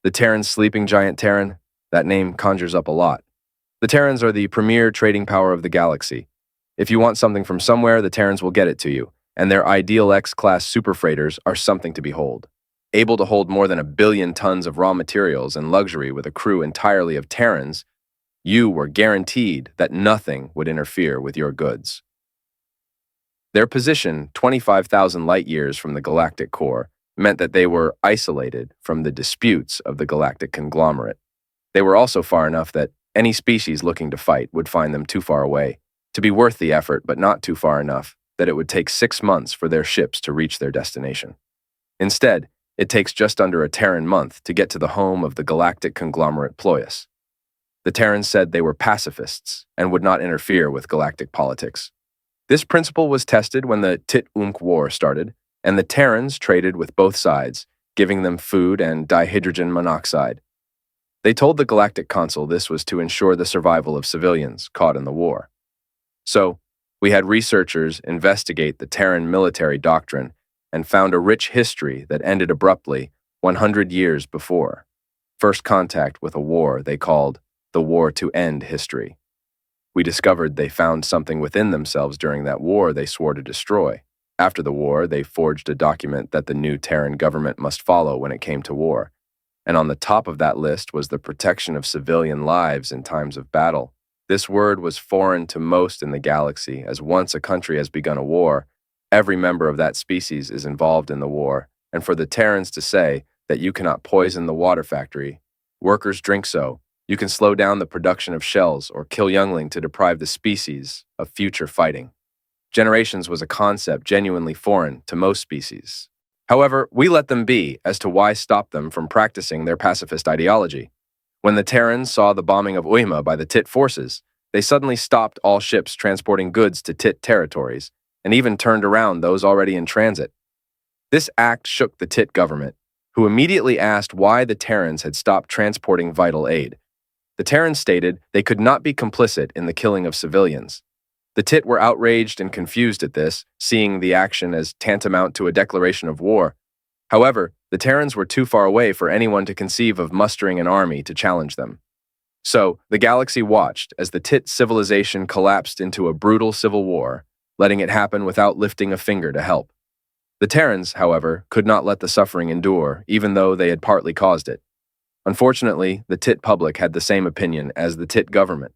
The Terrans sleeping giant Terran? That name conjures up a lot. The Terrans are the premier trading power of the galaxy. If you want something from somewhere, the Terrans will get it to you, and their ideal X-class super freighters are something to behold. Able to hold more than 1 billion tons of raw materials and luxury with a crew entirely of Terrans, you were guaranteed that nothing would interfere with your goods. Their position, 25,000 light-years from the galactic core, meant that they were isolated from the disputes of the galactic conglomerate. They were also far enough that any species looking to fight would find them too far away, to be worth the effort but not too far enough that it would take 6 months for their ships to reach their destination. Instead, it takes just under a Terran month to get to the home of the galactic conglomerate Ployus. The Terrans said they were pacifists and would not interfere with galactic politics. This principle was tested when the Tit-Umk War started, and the Terrans traded with both sides, giving them food and dihydrogen monoxide. They told the galactic consul this was to ensure the survival of civilians caught in the war. So, we had researchers investigate the Terran military doctrine and found a rich history that ended abruptly 100 years before. First contact with a war they called the War to End history. We discovered they found something within themselves during that war they swore to destroy. After the war, they forged a document that the new Terran government must follow when it came to war. And on the top of that list was the protection of civilian lives in times of battle. This word was foreign to most in the galaxy, as once a country has begun a war, every member of that species is involved in the war, and for the Terrans to say that you cannot poison the water factory, workers drink so, you can slow down the production of shells or kill youngling to deprive the species of future fighting. Generations was a concept genuinely foreign to most species. However, we let them be as to why stop them from practicing their pacifist ideology. When the Terrans saw the bombing of Uyma by the Tit forces, they suddenly stopped all ships transporting goods to Tit territories, and even turned around those already in transit. This act shook the Tit government, who immediately asked why the Terrans had stopped transporting vital aid. The Terrans stated they could not be complicit in the killing of civilians. The Tit were outraged and confused at this, seeing the action as tantamount to a declaration of war. However, the Terrans were too far away for anyone to conceive of mustering an army to challenge them. So, the galaxy watched as the Tit civilization collapsed into a brutal civil war, letting it happen without lifting a finger to help. The Terrans, however, could not let the suffering endure, even though they had partly caused it. Unfortunately, the Tit public had the same opinion as the Tit government,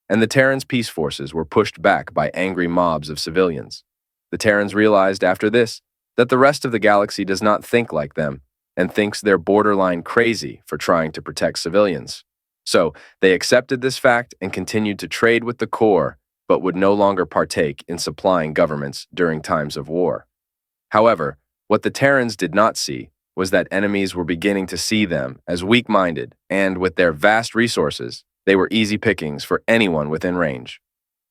and the Terrans' peace forces were pushed back by angry mobs of civilians. The Terrans realized after this that the rest of the galaxy does not think like them and thinks they're borderline crazy for trying to protect civilians. So, they accepted this fact and continued to trade with the core, but would no longer partake in supplying governments during times of war. However, what the Terrans did not see was that enemies were beginning to see them as weak-minded, and with their vast resources, they were easy pickings for anyone within range.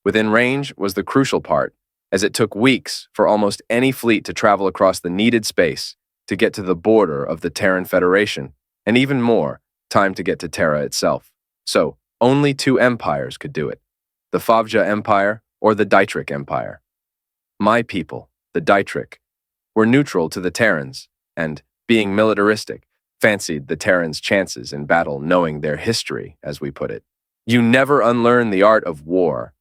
Within range was the crucial part, as it took weeks for almost any fleet to travel across the needed space to get to the border of the Terran Federation, and even more, time to get to Terra itself. So, only 2 empires could do it, the Favja Empire or the Dietrich Empire. My people, the Dietrich, were neutral to the Terrans, and, being militaristic, fancied the Terrans' chances in battle knowing their history, as we put it. You never unlearn the art of war.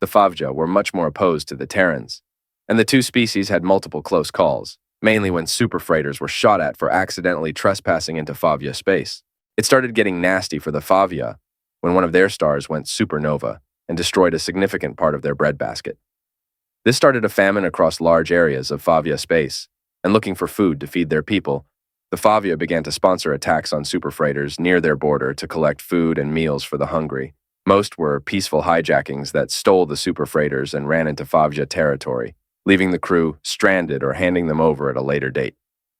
The Favja were much more opposed to the Terrans, and the 2 species had multiple close calls, mainly when super freighters were shot at for accidentally trespassing into Favja space. It started getting nasty for the Favja when one of their stars went supernova and destroyed a significant part of their breadbasket. This started a famine across large areas of Favja space, and looking for food to feed their people, the Favja began to sponsor attacks on super freighters near their border to collect food and meals for the hungry. Most were peaceful hijackings that stole the super freighters and ran into Favja territory, leaving the crew stranded or handing them over at a later date.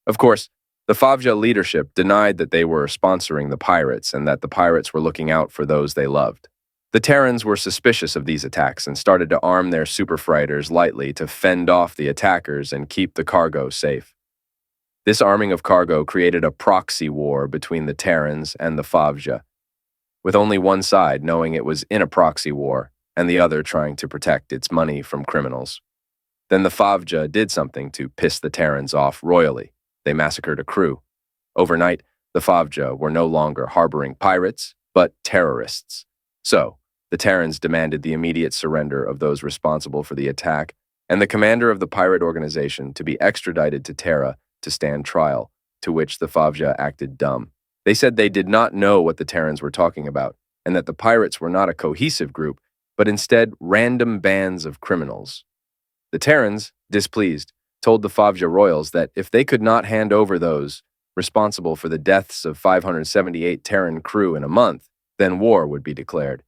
Of course, the Favja leadership denied that they were sponsoring the pirates and that the pirates were looking out for those they loved. The Terrans were suspicious of these attacks and started to arm their super freighters lightly to fend off the attackers and keep the cargo safe. This arming of cargo created a proxy war between the Terrans and the Favja, with only one side knowing it was in a proxy war and the other trying to protect its money from criminals. Then the Favja did something to piss the Terrans off royally. They massacred a crew. Overnight, The Favja were no longer harboring pirates, but terrorists. So, the Terrans demanded the immediate surrender of those responsible for the attack and the commander of the pirate organization to be extradited to Terra to stand trial, to which the Favja acted dumb. They said they did not know what the Terrans were talking about, and that the pirates were not a cohesive group, but instead random bands of criminals. The Terrans, displeased, told the Favja royals that if they could not hand over those responsible for the deaths of 578 Terran crew in a month, then war would be declared.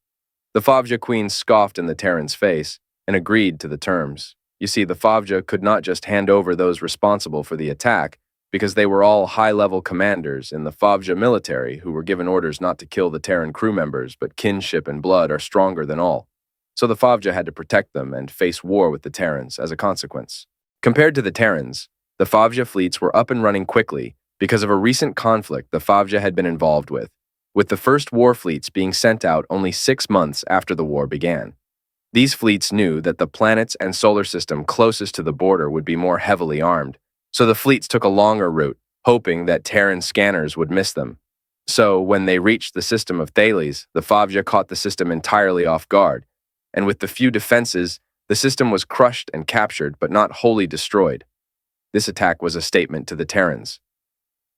The Favja queen scoffed in the Terran's face and agreed to the terms. You see, the Favja could not just hand over those responsible for the attack because they were all high-level commanders in the Favja military who were given orders not to kill the Terran crew members, but kinship and blood are stronger than all. So the Favja had to protect them and face war with the Terrans as a consequence. Compared to the Terrans, the Favja fleets were up and running quickly because of a recent conflict the Favja had been involved with the first war fleets being sent out only 6 months after the war began. These fleets knew that the planets and solar system closest to the border would be more heavily armed, so the fleets took a longer route, hoping that Terran scanners would miss them. So, when they reached the system of Thales, the Favja caught the system entirely off guard, and with the few defenses, the system was crushed and captured but not wholly destroyed. This attack was a statement to the Terrans.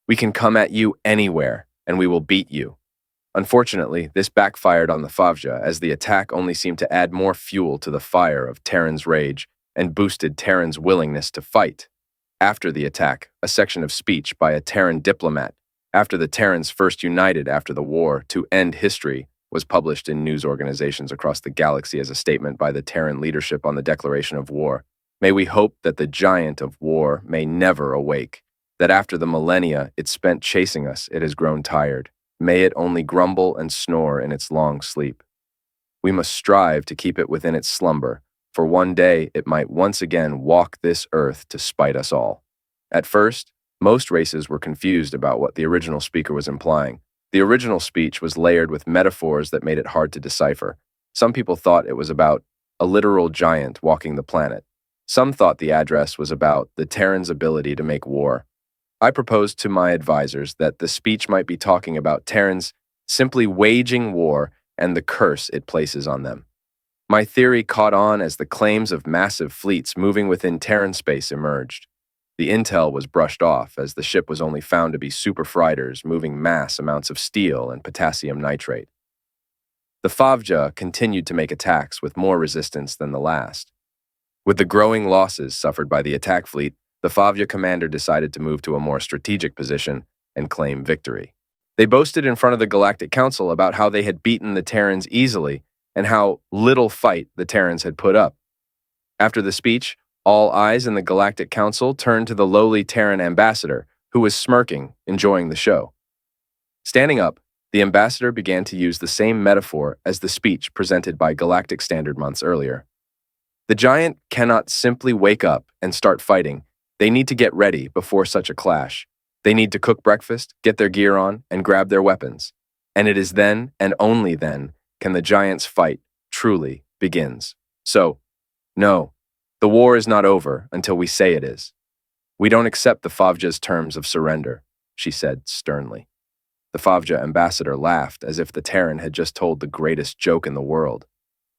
We can come at you anywhere, and we will beat you. Unfortunately, this backfired on the Favja, as the attack only seemed to add more fuel to the fire of Terran's rage and boosted Terran's willingness to fight. After the attack, a section of speech by a Terran diplomat, after the Terrans first united after the war to end history, was published in news organizations across the galaxy as a statement by the Terran leadership on the declaration of war. May we hope that the giant of war may never awake, that after the millennia it spent chasing us, it has grown tired. May it only grumble and snore in its long sleep. We must strive to keep it within its slumber, for one day it might once again walk this earth to spite us all. At first, most races were confused about what the original speaker was implying. The original speech was layered with metaphors that made it hard to decipher. Some people thought it was about a literal giant walking the planet. Some thought the address was about the Terrans' ability to make war. I proposed to my advisors that the speech might be talking about Terrans simply waging war and the curse it places on them. My theory caught on as the claims of massive fleets moving within Terran space emerged. The intel was brushed off, as the ship was only found to be super freighters moving mass amounts of steel and potassium nitrate. The Favja continued to make attacks with more resistance than the last. With the growing losses suffered by the attack fleet, the Favja commander decided to move to a more strategic position and claim victory. They boasted in front of the Galactic Council about how they had beaten the Terrans easily and how little fight the Terrans had put up. After the speech, all eyes in the Galactic Council turned to the lowly Terran ambassador, who was smirking, enjoying the show. Standing up, the ambassador began to use the same metaphor as the speech presented by Galactic Standard months earlier. The giant cannot simply wake up and start fighting. They need to get ready before such a clash. They need to cook breakfast, get their gear on, and grab their weapons. And it is then, and only then, can the giant's fight truly begins. So, no, the war is not over until we say it is. We don't accept the Favja's terms of surrender, she said sternly. The Favja ambassador laughed as if the Terran had just told the greatest joke in the world.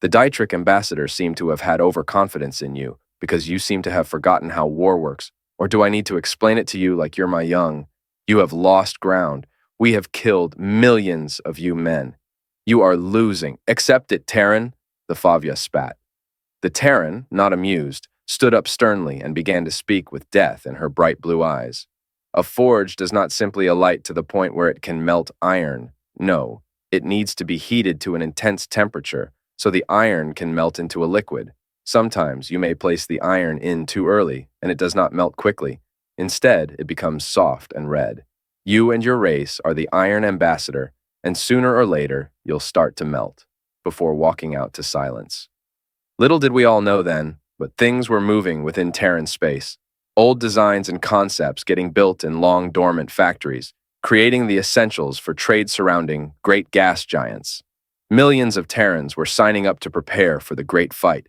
The Dietrich ambassador seemed to have had overconfidence in you, because you seem to have forgotten how war works. Or do I need to explain it to you like you're my young? You have lost ground. We have killed millions of you men. You are losing. Accept it, Terran, the Favja spat. The Terran, not amused, stood up sternly and began to speak with death in her bright blue eyes. A forge does not simply alight to the point where it can melt iron. No, it needs to be heated to an intense temperature so the iron can melt into a liquid. Sometimes you may place the iron in too early, and it does not melt quickly. Instead, it becomes soft and red. You and your race are the Iron Ambassador, and sooner or later, you'll start to melt, before walking out to silence. Little did we all know then, but things were moving within Terran space. Old designs and concepts getting built in long dormant factories, creating the essentials for trade surrounding great gas giants. Millions of Terrans were signing up to prepare for the great fight.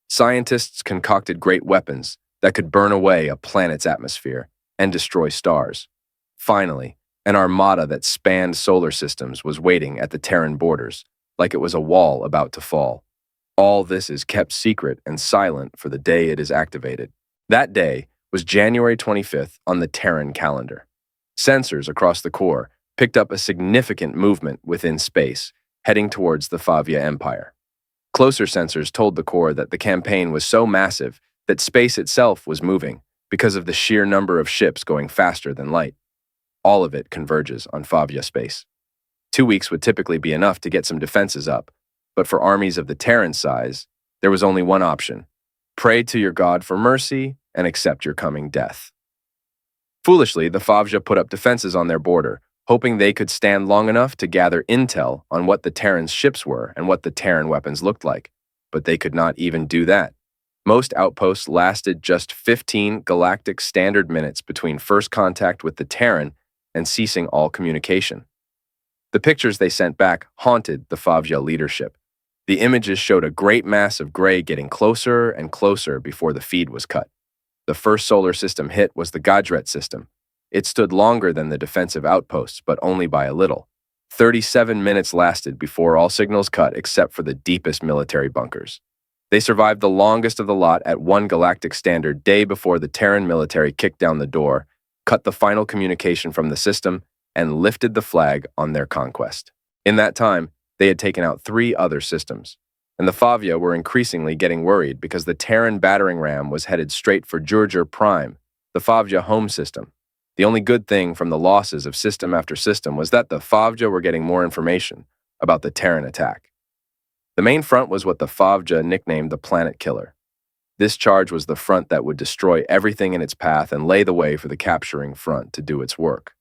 Scientists concocted great weapons that could burn away a planet's atmosphere and destroy stars. Finally, An armada that spanned solar systems was waiting at the Terran borders, like it was a wall about to fall. All this is kept secret and silent for the day it is activated. That day was January 25th on the Terran calendar. Sensors across the core picked up a significant movement within space, heading towards the Favia Empire. Closer sensors told the core that the campaign was so massive that space itself was moving because of the sheer number of ships going faster than light. All of it converges on Favia space. 2 weeks would typically be enough to get some defenses up, but for armies of the Terran size, there was only one option: pray to your god for mercy and accept your coming death. Foolishly, the Favja put up defenses on their border, hoping they could stand long enough to gather intel on what the Terrans' ships were and what the Terran weapons looked like, but they could not even do that. Most outposts lasted just 15 galactic standard minutes between first contact with the Terran and ceasing all communication. The pictures they sent back haunted the Favja leadership. The images showed a great mass of gray getting closer and closer before the feed was cut. The first solar system hit was the Gajret system. It stood longer than the defensive outposts, but only by a little. 37 minutes lasted before all signals cut except for the deepest military bunkers. They survived the longest of the lot at 1 galactic standard day before the Terran military kicked down the door, cut the final communication from the system, and lifted the flag on their conquest. In that time, they had taken out 3 other systems, and the Favia were increasingly getting worried because the Terran battering ram was headed straight for Jurjur Prime, the Favja home system. The only good thing from the losses of system after system was that the Favja were getting more information about the Terran attack. The main front was what the Favja nicknamed the Planet Killer. This charge was the front that would destroy everything in its path and lay the way for the capturing front to do its work.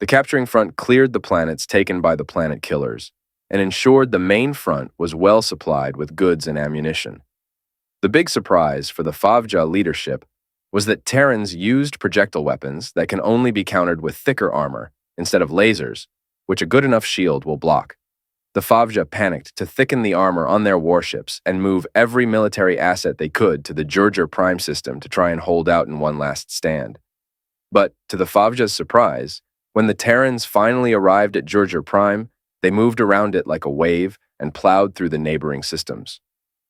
The capturing front cleared the planets taken by the Planet Killers and ensured the main front was well supplied with goods and ammunition. The big surprise for the Favja leadership was that Terrans used projectile weapons that can only be countered with thicker armor instead of lasers, which a good enough shield will block. The Favja panicked to thicken the armor on their warships and move every military asset they could to the Jurjur Prime system to try and hold out in one last stand. But, to the Favja's surprise, when the Terrans finally arrived at Jurjur Prime, they moved around it like a wave and plowed through the neighboring systems.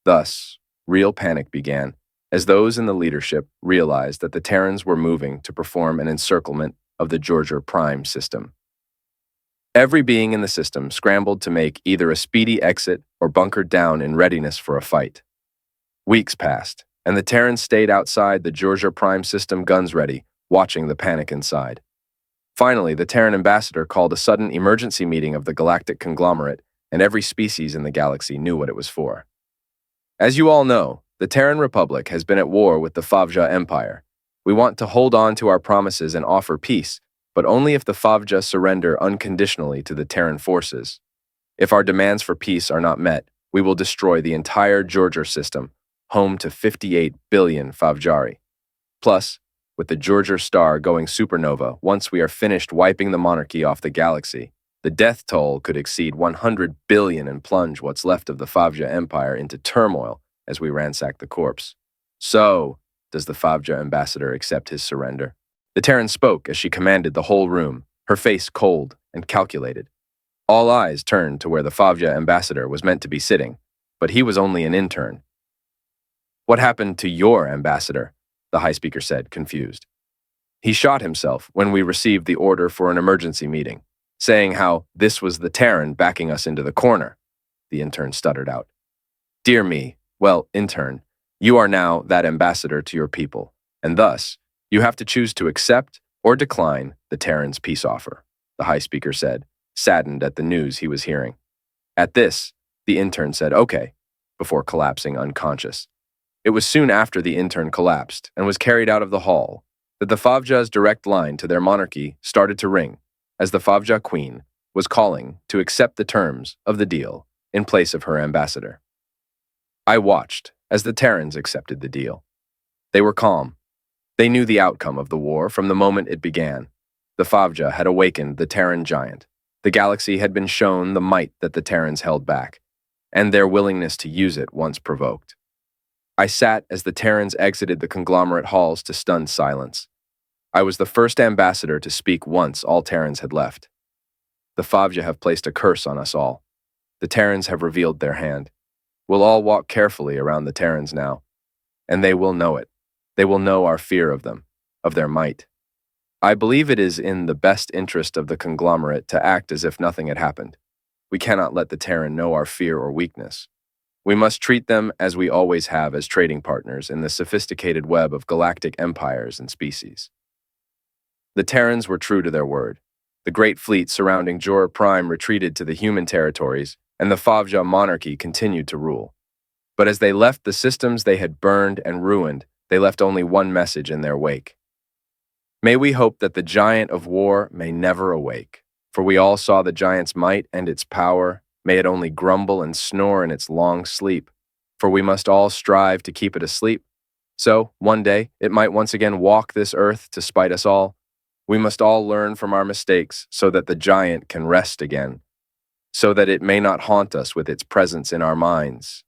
Thus, real panic began, as those in the leadership realized that the Terrans were moving to perform an encirclement of the Jurjur Prime system. Every being in the system scrambled to make either a speedy exit or bunkered down in readiness for a fight. Weeks passed, and the Terrans stayed outside the Jurjur Prime system guns ready, watching the panic inside. Finally, the Terran ambassador called a sudden emergency meeting of the galactic conglomerate, and every species in the galaxy knew what it was for. As you all know, the Terran Republic has been at war with the Favja Empire. We want to hold on to our promises and offer peace, but only if the Favja surrender unconditionally to the Terran forces. If our demands for peace are not met, we will destroy the entire Jurjur system, home to 58 billion Favjari. Plus, with the Jurjur star going supernova, once we are finished wiping the monarchy off the galaxy, the death toll could exceed 100 billion and plunge what's left of the Favja Empire into turmoil as we ransack the corpse. So, does the Favja ambassador accept his surrender? The Terran spoke as she commanded the whole room, her face cold and calculated. All eyes turned to where the Favja ambassador was meant to be sitting, but he was only an intern. "What happened to your ambassador?" the High Speaker said, confused. "He shot himself when we received the order for an emergency meeting, saying how this was the Terran backing us into the corner," the intern stuttered out. "Dear me, well, intern, you are now that ambassador to your people, and thus, you have to choose to accept or decline the Terran's peace offer," the High Speaker said, saddened at the news he was hearing. At this, the intern said, "Okay," before collapsing unconscious. It was soon after the intern collapsed and was carried out of the hall that the Favja's direct line to their monarchy started to ring, as the Favja queen was calling to accept the terms of the deal in place of her ambassador. I watched as the Terrans accepted the deal. They were calm. They knew the outcome of the war from the moment it began. The Favja had awakened the Terran giant. The galaxy had been shown the might that the Terrans held back, and their willingness to use it once provoked. I sat as the Terrans exited the conglomerate halls to stunned silence. I was the first ambassador to speak once all Terrans had left. The Favja have placed a curse on us all. The Terrans have revealed their hand. We'll all walk carefully around the Terrans now, and they will know it. They will know our fear of them, of their might. I believe it is in the best interest of the conglomerate to act as if nothing had happened. We cannot let the Terran know our fear or weakness. We must treat them as we always have as trading partners in the sophisticated web of galactic empires and species. The Terrans were true to their word. The great fleet surrounding Jor Prime retreated to the human territories, and the Favja monarchy continued to rule. But as they left the systems they had burned and ruined, they left only one message in their wake. May we hope that the giant of war may never awake, for we all saw the giant's might and its power. May it only grumble and snore in its long sleep, for we must all strive to keep it asleep. So, one day, it might once again walk this earth to spite us all. We must all learn from our mistakes so that the giant can rest again, so that it may not haunt us with its presence in our minds.